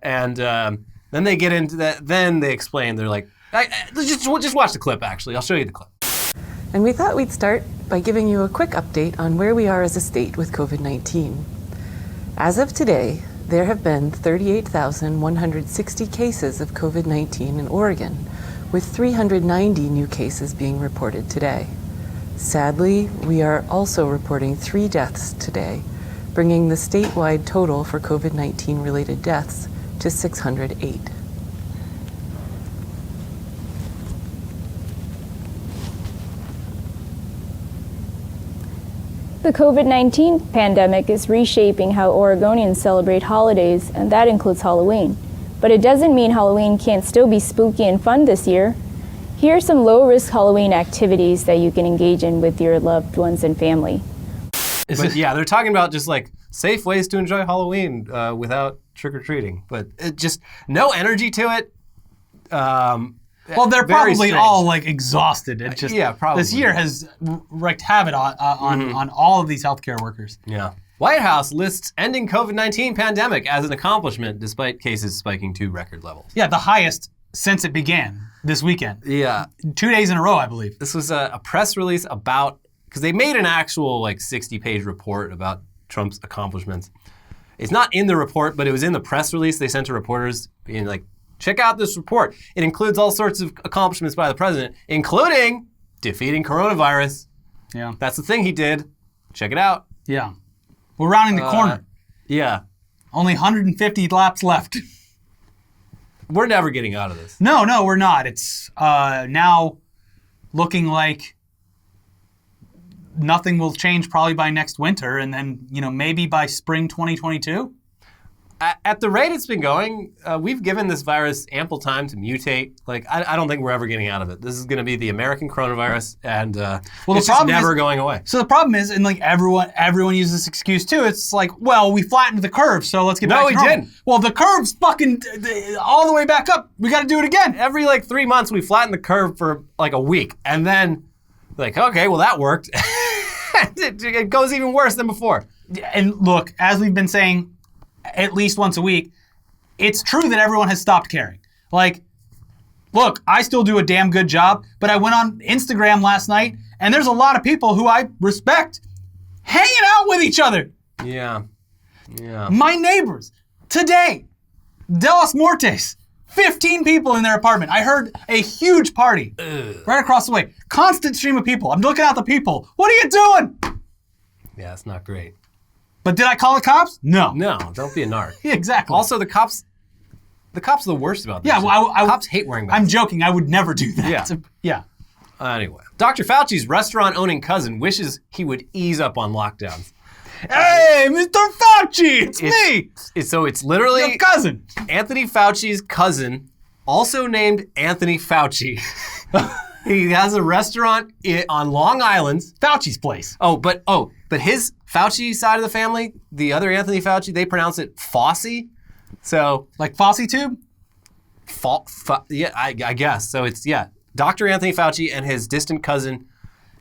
And then they get into that. Then they explain. They're like, just watch the clip, actually. I'll show you the clip. And we thought we'd start by giving you a quick update on where we are as a state with COVID-19. As of today, there have been 38,160 cases of COVID-19 in Oregon, with 390 new cases being reported today. Sadly, we are also reporting 3 deaths today, bringing the statewide total for COVID-19 related deaths to 608. The COVID-19 pandemic is reshaping how Oregonians celebrate holidays, and that includes Halloween. But it doesn't mean Halloween can't still be spooky and fun this year. Here are some low-risk Halloween activities that you can engage in with your loved ones and family. But yeah, they're talking about just like safe ways to enjoy Halloween without trick-or-treating. But it just, no energy to it. Well, they're Very probably strange. all like exhausted. It just Yeah, probably. This year has wreaked havoc on all of these healthcare workers. Yeah. White House lists ending COVID-19 pandemic as an accomplishment despite cases spiking to record levels. Yeah, the highest since it began this weekend. Yeah. 2 days in a row, I believe. This was a press release about, because they made an actual like 60-page report about Trump's accomplishments. It's not in the report, but it was in the press release they sent to reporters being like, check out this report. It includes all sorts of accomplishments by the president, including defeating coronavirus. Yeah. That's the thing he did. Check it out. Yeah. We're rounding the corner. Yeah. Only 150 laps left. We're never getting out of this. No, we're not. It's now looking like nothing will change probably by next winter, and then, maybe by spring 2022. At the rate it's been going, we've given this virus ample time to mutate. Like, I don't think we're ever getting out of it. This is going to be the American coronavirus, and it's just never going away. So the problem is, and like everyone uses this excuse too. It's like, well, we flattened the curve, so let's get back to normal. No, we didn't. Well, the curve's fucking all the way back up. We got to do it again. Every like 3 months, we flatten the curve for like a week, and then like, okay, well that worked. It goes even worse than before. And look, as we've been saying at least once a week, it's true that everyone has stopped caring. Like, look, I still do a damn good job, but I went on Instagram last night, and there's a lot of people who I respect hanging out with each other. Yeah. My neighbors, today, Delos Mortes, 15 people in their apartment. I heard a huge party right across the way. Constant stream of people. I'm looking at the people. What are you doing? Yeah, it's not great. But did I call the cops? No. No, don't be a narc. Exactly. Also, the cops are the worst about this. Yeah, well, cops hate wearing masks. I'm joking. I would never do that. Yeah. Yeah. Anyway, Dr. Fauci's restaurant-owning cousin wishes he would ease up on lockdowns. Hey, Mr. Fauci, it's me. So it's literally Your cousin. Anthony Fauci's cousin, also named Anthony Fauci. He has a restaurant on Long Island. Fauci's place. But his Fauci side of the family, the other Anthony Fauci, they pronounce it Fossey. So Like Fossey Tube? yeah, I guess. So it's Dr. Anthony Fauci and his distant cousin,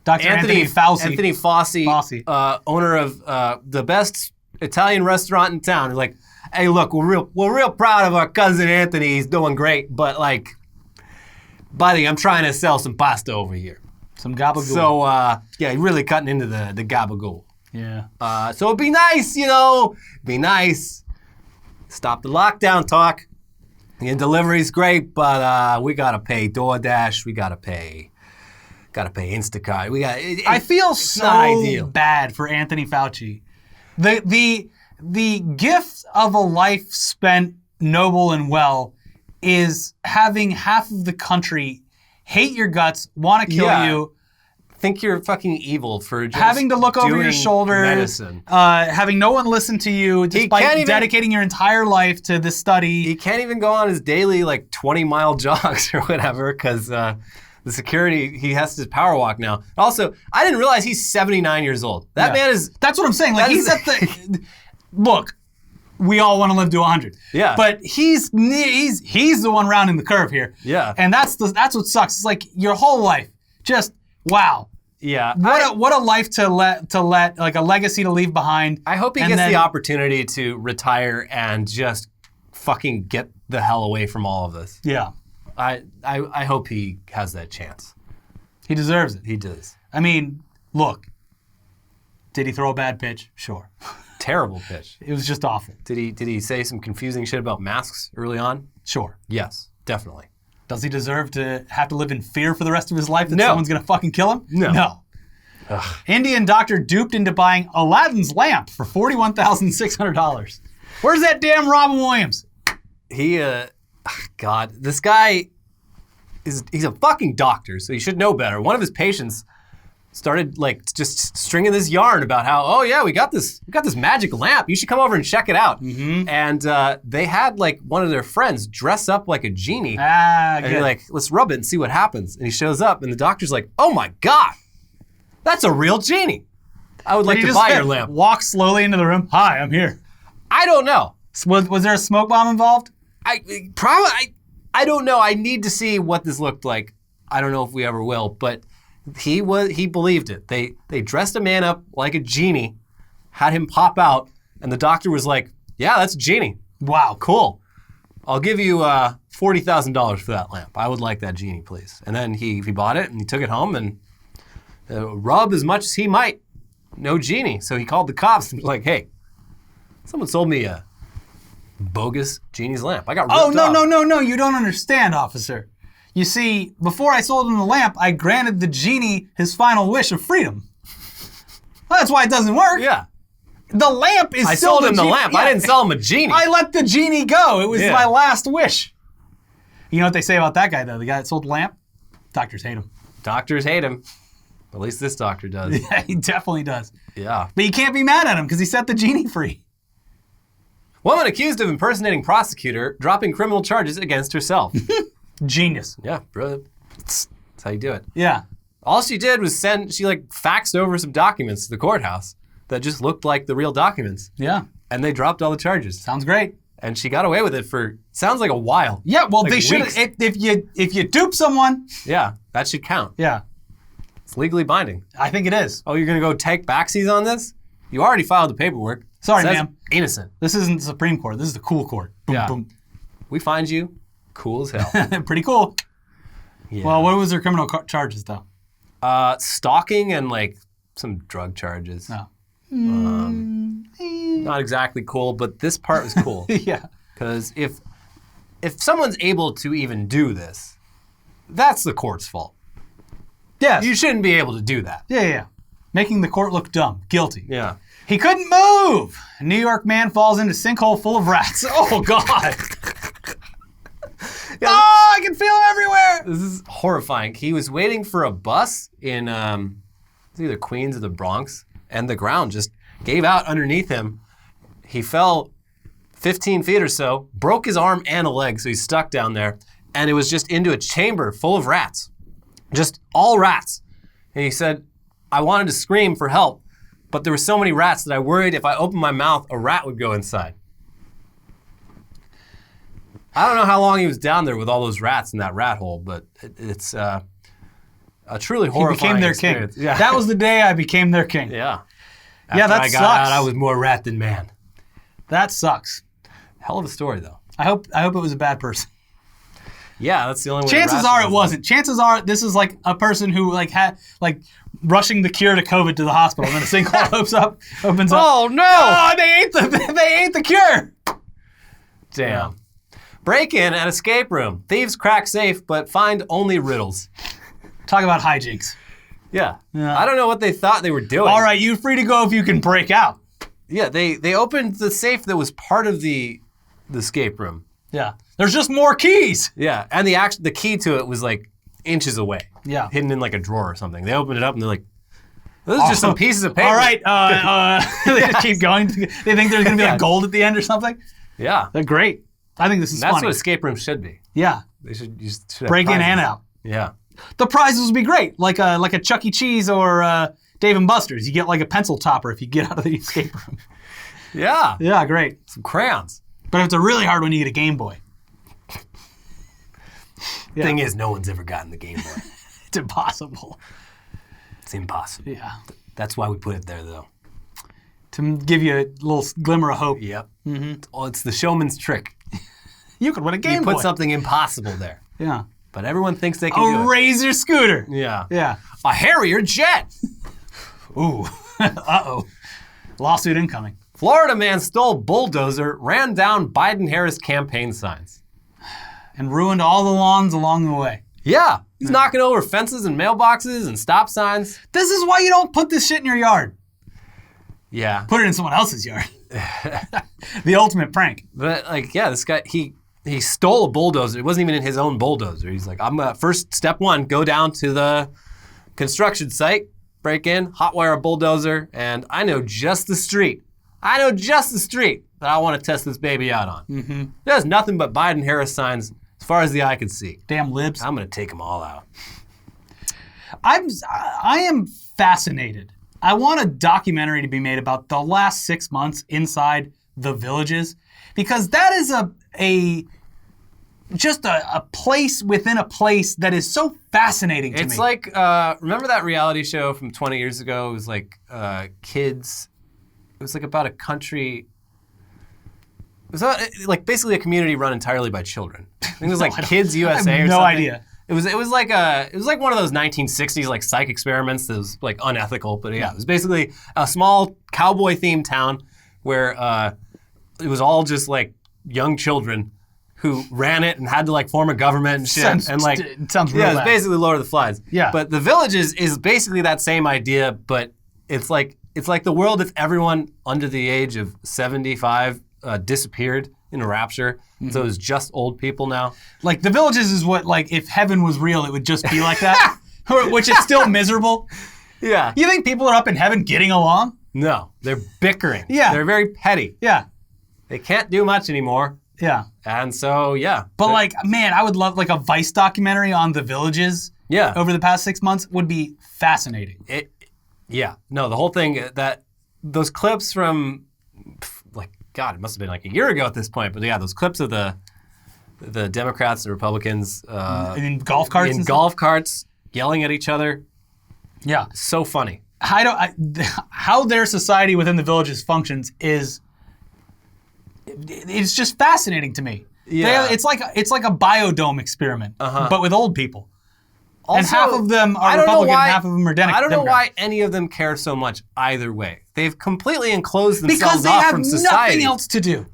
Dr. Anthony Fauci. Anthony Fossey, Fossey. Owner of the best Italian restaurant in town. He's like, hey, look, we're real proud of our cousin Anthony. He's doing great, but like, buddy, I'm trying to sell some pasta over here. Some gabagool. So really cutting into the gabagool. Yeah. So it'd be nice, be nice. Stop the lockdown talk. The delivery's great, but we gotta pay DoorDash. We gotta pay Instacart. I feel not so ideal. bad for Anthony Fauci. The gift of a life spent noble and well is having half of the country hate your guts, want to kill you. Think you're fucking evil for just Having to look over your doing shoulder, medicine. having no one listen to you, despite dedicating your entire life to this study. He can't even go on his daily 20-mile jogs or whatever because the security, he has to power walk now. Also, I didn't realize he's 79 years old. That man is... That's what I'm saying. Like, he's at the... Look, we all want to live to 100. Yeah. But he's the one rounding the curve here. Yeah. And that's what sucks. It's like your whole life, just wow. Yeah. What a life to let like a legacy to leave behind. I hope he gets the opportunity to retire and just fucking get the hell away from all of this. Yeah. I hope he has that chance. He deserves it. He does. I mean, look. Did he throw a bad pitch? Sure. Terrible pitch. It was just awful. Did he say some confusing shit about masks early on? Sure. Yes, definitely. Does he deserve to have to live in fear for the rest of his life that No. someone's going to fucking kill him? No. No. Ugh. Indian doctor duped into buying Aladdin's lamp for $41,600. Where's that damn Robin Williams? God, this guy he's a fucking doctor, so he should know better. One of his patients started just stringing this yarn about how, oh yeah, we got this magic lamp. You should come over and check it out. Mm-hmm. And they had one of their friends dress up like a genie. And you're like, let's rub it and see what happens. And he shows up, and the doctor's like, oh my God, that's a real genie. I would like to buy your lamp. Walk slowly into the room. Hi, I'm here. I don't know. Was there a smoke bomb involved? I don't know. I need to see what this looked like. I don't know if we ever will, but he believed it. They dressed a man up like a genie, had him pop out, and the doctor was like, yeah, that's a genie. Wow. Cool. I'll give you $40,000 for that lamp. I would like that genie, please. And then he bought it, and he took it home, and rub as much as he might. No genie. So he called the cops and was like, hey, someone sold me a bogus genie's lamp. I got ripped off. No. You don't understand, officer. You see, before I sold him the lamp, I granted the genie his final wish of freedom. Well, that's why it doesn't work. Yeah. The lamp is I still sold him the lamp. I didn't sell him a genie. I let the genie go. It was my last wish. You know what they say about that guy, though? The guy that sold the lamp? Doctors hate him. Doctors hate him. At least this doctor does. Yeah, he definitely does. Yeah. But you can't be mad at him because he set the genie free. Woman accused of impersonating prosecutor dropping criminal charges against herself. Genius. Yeah, bro. That's how you do it. Yeah. All she did was she faxed over some documents to the courthouse that just looked like the real documents. Yeah. And they dropped all the charges. Sounds great. And she got away with it for, sounds like a while. Yeah, well, like they should, if you dupe someone. Yeah, that should count. Yeah. It's legally binding. I think it is. Oh, you're going to go take backsies on this? You already filed the paperwork. Sorry, ma'am. Innocent. This isn't the Supreme Court. This is the cool court. Boom, Yeah. boom. We find you cool as hell. Pretty cool. Yeah. Well, what was their criminal charges, though? Stalking and some drug charges. No. Not exactly cool, but this part was cool. Yeah. Because if someone's able to even do this, that's the court's fault. Yes. You shouldn't be able to do that. Yeah. Making the court look dumb. Guilty. Yeah. He couldn't move. A New York man falls into sinkhole full of rats. Oh, God. Oh, I can feel him everywhere. This is horrifying. He was waiting for a bus in it's either Queens or the Bronx, and the ground just gave out underneath him. He fell 15 feet or so, broke his arm and a leg, so he's stuck down there, and it was just into a chamber full of rats. Just all rats. And he said, I wanted to scream for help, but there were so many rats that I worried if I opened my mouth, a rat would go inside. I don't know how long he was down there with all those rats in that rat hole, but it's a truly horrifying He became their experience. king. Yeah. That was the day I became their king. Yeah. Yeah, After that I got sucks. out, I was more rat than man. That sucks. Hell of a story, though. I hope it was a bad person. Yeah, that's the only way. Chances are it wasn't. Chances are this is like a person who had rushing the cure to COVID to the hospital, and then a sinkhole opens up. Oh no! Oh, they ate the cure. Damn. Break-in at escape room. Thieves crack safe, but find only riddles. Talk about hijinks. Yeah. I don't know what they thought they were doing. All right, you're free to go if you can break out. Yeah, they opened the safe that was part of the escape room. Yeah. There's just more keys. Yeah, and the key to it was like inches away. Yeah. Hidden in like a drawer or something. They opened it up and they're like, those are just some pieces of paper. All right, they just keep going. They think there's going to be like gold at the end or something. Yeah. They're great. I think this is That's funny. what escape rooms should be. Yeah. They should have Break in prizes. and out. Yeah. The prizes would be great, like a Chuck E. Cheese or Dave and Buster's. You get like a pencil topper if you get out of the escape room. Yeah. Yeah, great. Some crayons. But if it's a really hard one, you get a Game Boy. Yeah. Thing is, no one's ever gotten the Game Boy. It's impossible. It's impossible. Yeah. That's why we put it there, though. To give you a little glimmer of hope. Yep. Mm-hmm. It's the showman's trick. You could win a Game You Boy. put something impossible there. Yeah. But everyone thinks they can do A it. Razor scooter. Yeah. Yeah. A Harrier jet. Ooh. Uh-oh. Lawsuit incoming. Florida man stole bulldozer, ran down Biden-Harris campaign signs. And ruined all the lawns along the way. Yeah. He's knocking over fences and mailboxes and stop signs. This is why you don't put this shit in your yard. Yeah. Put it in someone else's yard. The ultimate prank. But this guy, he stole a bulldozer. It wasn't even in his own bulldozer. He's like, I'm gonna, first step one, go down to the construction site, break in, hotwire a bulldozer, and I know just the street. That I want to test this baby out on. Mm-hmm. There's nothing but Biden-Harris signs as far as the eye can see. Damn libs. I'm gonna take them all out. I am fascinated. I want a documentary to be made about the last 6 months inside the villages, because that is a place within a place that is so fascinating to me. It's like, remember that reality show from 20 years ago? It was like kids. It was like about a country. It was like basically a community run entirely by children. I think it was like Kids USA I have or no something. idea. It was like one of those 1960s like psych experiments that was like unethical, but yeah, it was basically a small cowboy themed town where it was all just like young children who ran it and had to like form a government and shit. Sounds real It's bad. basically Lord of the Flies. Yeah. But the Villages is basically that same idea, but it's like the world if everyone under the age of 75 disappeared in a rapture. Mm-hmm. So it's just old people now. Like the villages is what, like, if heaven was real, it would just be like that, which is still miserable. Yeah. You think people are up in heaven getting along? No, they're bickering. Yeah. They're very petty. Yeah. They can't do much anymore. Yeah. And so, yeah. But like, man, I would love like a Vice documentary on the villages. Yeah. Over the past 6 months would be fascinating. Yeah. No, the whole thing, those clips from, like, God, it must have been like a year ago at this point, but yeah, those clips of the Democrats and Republicans in golf carts. In golf carts, yelling at each other. Yeah. So funny. How their society within the villages functions it's just fascinating to me. Yeah. It's like a biodome experiment, but with old people. Also, and half of them are Republican, half of them are Democrat. I don't know why any of them care so much either way. They've completely enclosed themselves because they off have from society. nothing else to do.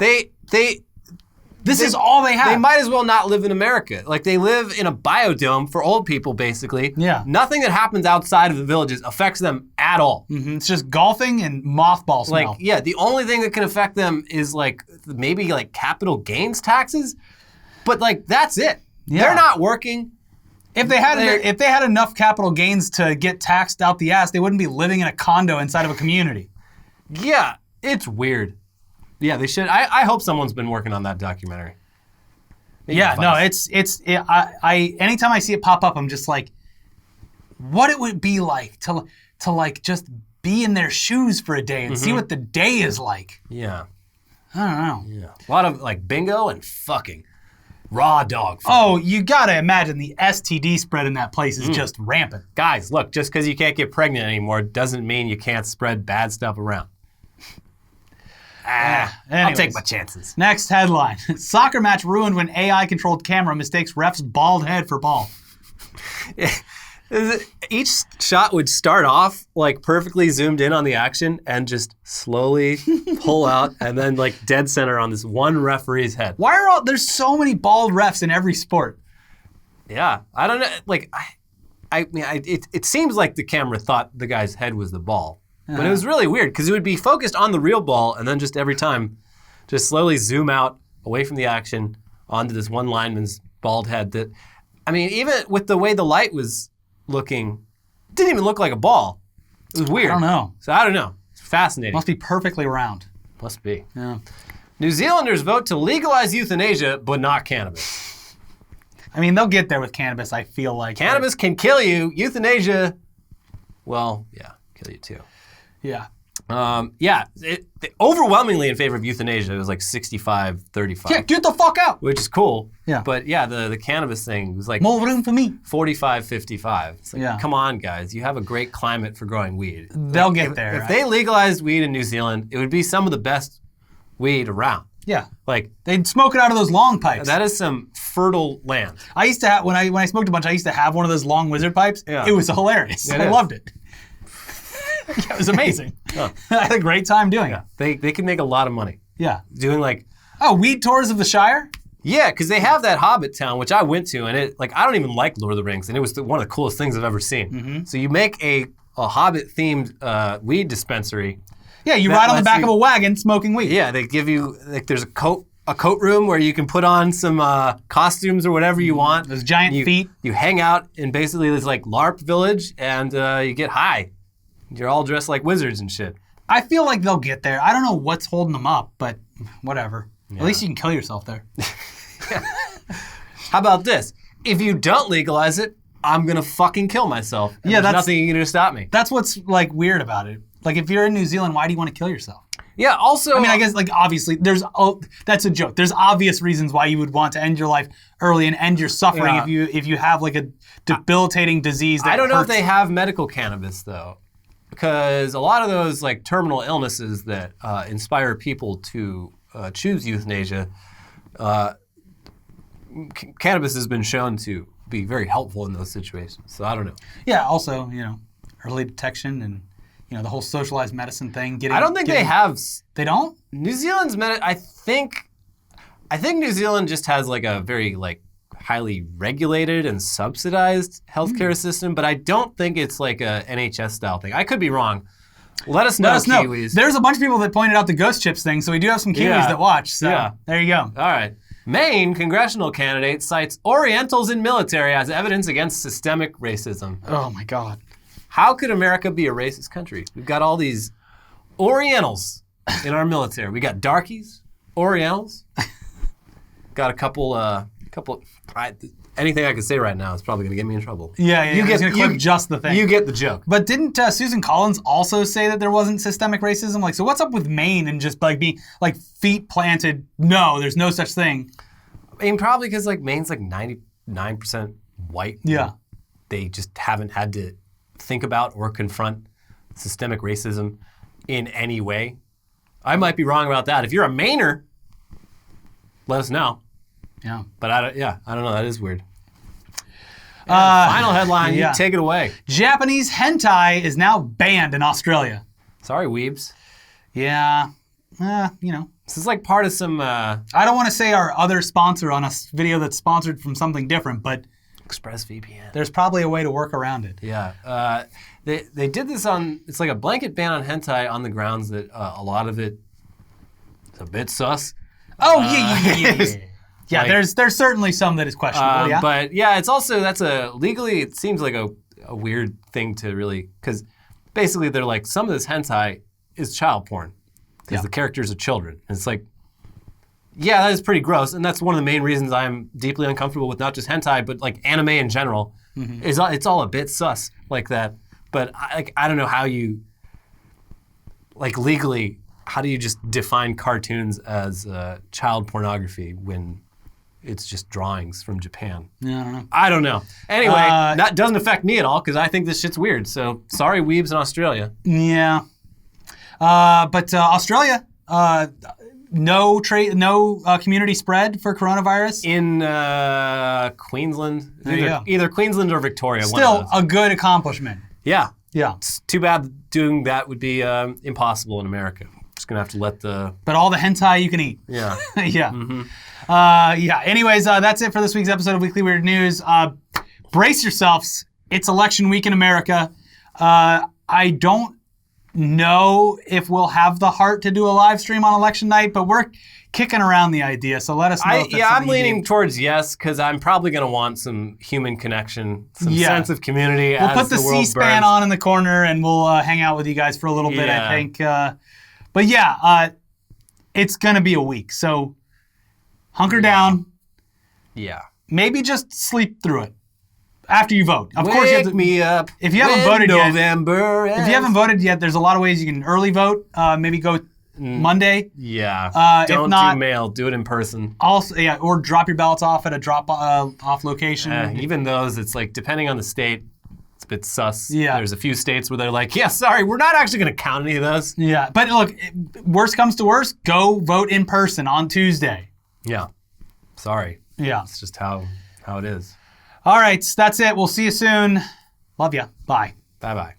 This is all they have. They might as well not live in America. Like, they live in a biodome for old people, basically. Yeah. Nothing that happens outside of the villages affects them at all. It's just golfing and mothball smell. Like, yeah, the only thing that can affect them is, like, maybe, like, capital gains taxes. But, like, that's it. Yeah. They're not working. If they had enough capital gains to get taxed out the ass, they wouldn't be living in a condo inside of a community. Yeah, it's weird. Yeah, they should. I hope someone's been working on that documentary. Maybe Yeah, no, Vice. anytime I see it pop up, I'm just like, what it would be like to like just be in their shoes for a day and see what the day is like. Yeah. I don't know. Yeah. A lot of, like, bingo and fucking. Raw dog fucking. Oh, you gotta imagine the STD spread in that place is just rampant. Guys, look, just because you can't get pregnant anymore doesn't mean you can't spread bad stuff around. I'll Anyways. take my chances. Next headline. Soccer match ruined when AI-controlled camera mistakes ref's bald head for ball. Each shot would start off, like, perfectly zoomed in on the action and just slowly pull out and then, like, dead center on this one referee's head. Why are there's so many bald refs in every sport? Yeah. I don't know. Like, it seems like the camera thought the guy's head was the ball. But it was really weird because it would be focused on the real ball and then just every time just slowly zoom out away from the action onto this one lineman's bald head that, I mean, even with the way the light was looking, it didn't even look like a ball. It was weird. I don't know. So I don't know. It's fascinating. Must be perfectly round. Must be. Yeah. New Zealanders vote to legalize euthanasia, but not cannabis. I mean, they'll get there with cannabis, I feel like. Cannabis can kill you. Euthanasia, well, yeah, kill you too. Yeah. Overwhelmingly in favor of euthanasia. It was like 65-35. Yeah, get the fuck out. Which is cool. Yeah. But yeah, the cannabis thing was like More room for me. 45-55. It's like, Yeah. come on, guys. You have a great climate for growing weed. They'll get there. If they legalized weed in New Zealand, it would be some of the best weed around. Yeah. Like, They'd smoke it out of those long pipes. that is some fertile land. I used to have, when I smoked a bunch, I used to have one of those long wizard pipes. Yeah. It was hilarious. It I is. loved it. Yeah, it was amazing. I had a great time doing it. They can make a lot of money Yeah. doing, like, Oh, weed tours of the Shire? yeah, because they have that Hobbit town, which I went to, and it, like, I don't even like Lord of the Rings, and it was one of the coolest things I've ever seen. So you make a Hobbit-themed weed dispensary. Yeah, you That ride on the lets back you- of a wagon smoking weed. Yeah, they give you, like, there's a coat room where you can put on some costumes or whatever you want. Those giant feet. You hang out in basically this, like, LARP village, and you get high. You're all dressed like wizards and shit. I feel like they'll get there. I don't know what's holding them up, but whatever. At least you can kill yourself there. How about this? If you don't legalize it, I'm gonna fucking kill myself. And Yeah, there's that's- nothing you can do to stop me. That's what's like weird about it. Like if you're in New Zealand, why do you want to kill yourself? Yeah, also... I mean, I guess like obviously that's a joke. There's obvious reasons why you would want to end your life early and end your suffering Yeah. if you have like a debilitating disease that I don't know if hurts. they have medical cannabis, though. Because a lot of those, like, terminal illnesses that inspire people to choose euthanasia, cannabis has been shown to be very helpful in those situations. So I don't know. Yeah, also, early detection and the whole socialized medicine thing. I don't think they have... They don't? New Zealand's... I think New Zealand just has, like, a very, like, highly regulated and subsidized healthcare system, but I don't think it's like a NHS style thing. I could be wrong. Let us know, Kiwis. There's a bunch of people that pointed out the ghost chips thing, so we do have some Kiwis that watch. So there you go. All right. Maine congressional candidate cites Orientals in military as evidence against systemic racism. Oh my God. How could America be a racist country? We've got all these Orientals in our military. We got darkies, Orientals. Got a couple. Anything I can say right now is probably going to get me in trouble. Yeah, you get to clip just the thing. You get the joke. But didn't Susan Collins also say that there wasn't systemic racism? Like, so what's up with Maine and just like being like feet planted? No, there's no such thing. I mean, probably because like Maine's like 99% white. Yeah. They just haven't had to think about or confront systemic racism in any way. I might be wrong about that. If you're a Mainer, let us know. Yeah. But I don't know. That is weird. Final headline. yeah. You take it away. Japanese hentai is now banned in Australia. Sorry, weebs. Yeah. This is like part of some I don't want to say our other sponsor on a video that's sponsored from something different, but ExpressVPN. there's probably a way to work around it. Yeah. They did this on, it's like a blanket ban on hentai on the grounds that a lot of it is a bit sus. Oh, yeah. Yeah, like- there's certainly some that is questionable, yeah. But yeah, it's also, legally, it seems like a weird thing to really, because basically they're like, some of this hentai is child porn because the characters are children. And it's like, yeah, that is pretty gross. And that's one of the main reasons I'm deeply uncomfortable with not just hentai, but like anime in general. It's all a bit sus like that. But I don't know how you, like legally, how do you just define cartoons as child pornography when it's just drawings from Japan? Yeah, I don't know. Anyway, that doesn't affect me at all because I think this shit's weird. So sorry, weebs in Australia. Yeah. But Australia, no community spread for coronavirus. In Queensland. There you go. Either Queensland or Victoria. one Still of those. a good accomplishment. Yeah. Yeah. It's too bad doing that would be impossible in America. Just going to have to let the... But all the hentai you can eat. Yeah. Yeah. Anyways, that's it for this week's episode of Weekly Weird News. Brace yourselves. It's election week in America. I don't know if we'll have the heart to do a live stream on election night, but we're kicking around the idea. So let us know. If that's I'm something you leaning need. towards yes because I'm probably going to want some human connection, some Yeah. sense of community. We'll as put the world C-SPAN burns. on in the corner and we'll hang out with you guys for a little bit, I Yeah. think. But yeah, it's going to be a week. So hunker down. Yeah. Maybe just sleep through it after you vote. Of course, you have Wake to, me up. if you haven't when voted yet- November if you haven't voted yet, there's a lot of ways you can early vote. Maybe go Monday. Yeah. If Don't not- do mail. Do it in person. Also, yeah, or drop your ballots off at a drop off location. Even those, it's like, depending on the state, it's a bit sus. Yeah. There's a few states where they're like, yeah, sorry, we're not actually going to count any of those. Yeah, but look, worst comes to worst, go vote in person on Tuesday. Yeah. Sorry. Yeah. It's just how it is. All right, that's it. We'll see you soon. Love ya. Bye. Bye-bye.